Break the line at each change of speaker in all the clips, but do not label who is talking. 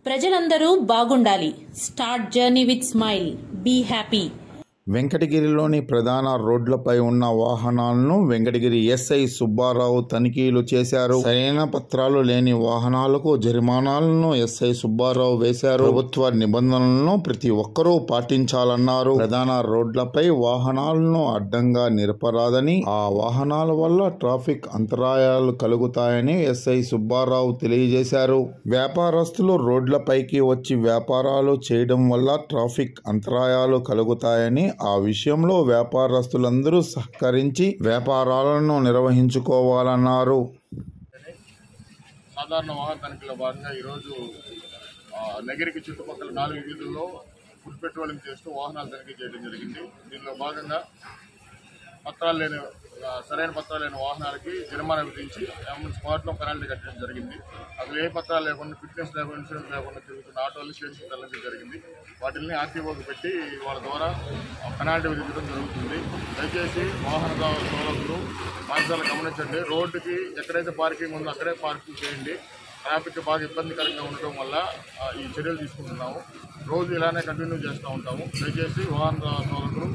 ప్రజలందరూ బాగుండాలి. Start journey with smile. Be happy.
వెంకటగిరిలోని ప్రధాన రోడ్లపై ఉన్న వాహనాలను వెంకటగిరి ఎస్ఐ సుబ్బారావు తనిఖీలు చేశారు. సరైన పత్రాలు లేని వాహనాలకు జరిమానాలను ఎస్ఐ సుబ్బారావు వేశారు. ప్రభుత్వ నిబంధనలను ప్రతి ఒక్కరూ పాటించాలన్నారు. ప్రధాన రోడ్లపై వాహనాలను అడ్డంగా నిలపరాదని, ఆ వాహనాల వల్ల ట్రాఫిక్ అంతరాయాలు కలుగుతాయని ఎస్ఐ సుబ్బారావు తెలియజేశారు. వ్యాపారస్తులు రోడ్లపైకి వచ్చి వ్యాపారాలు చేయడం వల్ల ట్రాఫిక్ అంతరాయాలు కలుగుతాయని, ఆ విషయంలో వ్యాపారస్తులందరూ సహకరించి వ్యాపారాలను నిర్వహించుకోవాలన్నారు.
సాధారణ వాహన తనిఖీలో భాగంగా ఈరోజు నగరికి చుట్టుపక్కల 4 వీధుల్లో ఫుడ్ పెట్రోలింగ్ చేస్తూ వాహనాలు తనిఖీ చేయడం జరిగింది. దీనిలో భాగంగా సరైన పత్రాలు లేని వాహనాలకి జరిమానా విధించి స్పాట్లో పెనాల్టీ కట్టడం జరిగింది. అసలు ఏ పత్రాలు లేకుండా, ఫిట్నెస్ లేకుండా, ఇన్సూరెన్స్ లేకుండా తిరుగుతున్న ఆటోలు స్టేషన్ తరలించడం జరిగింది. వాటిని ఆర్టీఓకి పెట్టి వాళ్ళ ద్వారా పెనాల్టీ విధించడం జరుగుతుంది. దయచేసి వాహన సోదరులు బాధ్యతలు గమనించండి. రోడ్డుకి ఎక్కడైతే పార్కింగ్ ఉందో అక్కడే పార్కింగ్ చేయండి. ట్రాఫిక్ బాగా ఇబ్బందికరంగా ఉండటం వల్ల ఈ చర్యలు తీసుకుంటున్నాము. రోజు ఇలానే కంటిన్యూ చేస్తూ ఉంటాము. దయచేసి వాహన సోదరులు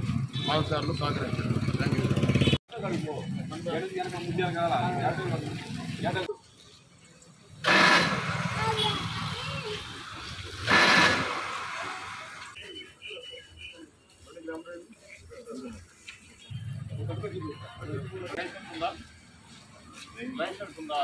పాదచారులు సహకరించండి. Thank you. లైసెన్స్ ఉందా?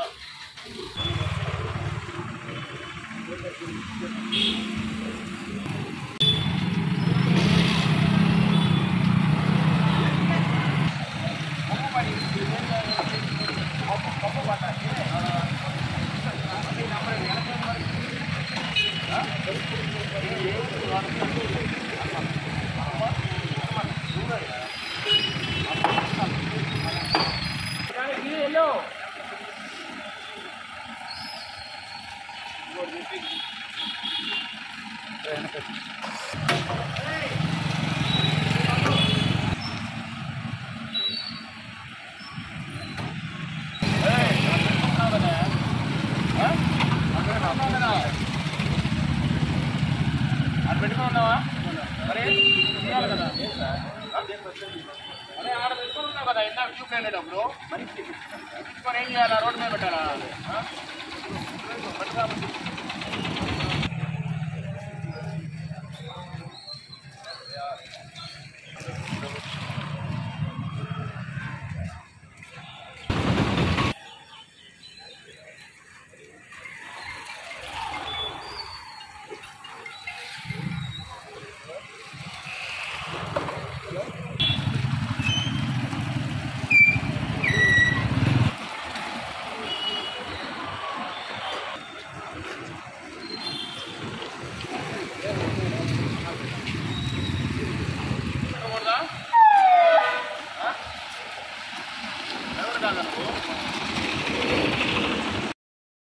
అది పెట్టుకున్నావా? మరి చేయాలి కదా. అరే ఆడ పెట్టుకున్నావు కదా, ఇందాక చూపు వెళ్ళేటప్పుడు పెట్టుకొని ఏం చేయాలా? రోడ్డు మీద పెట్టాలా?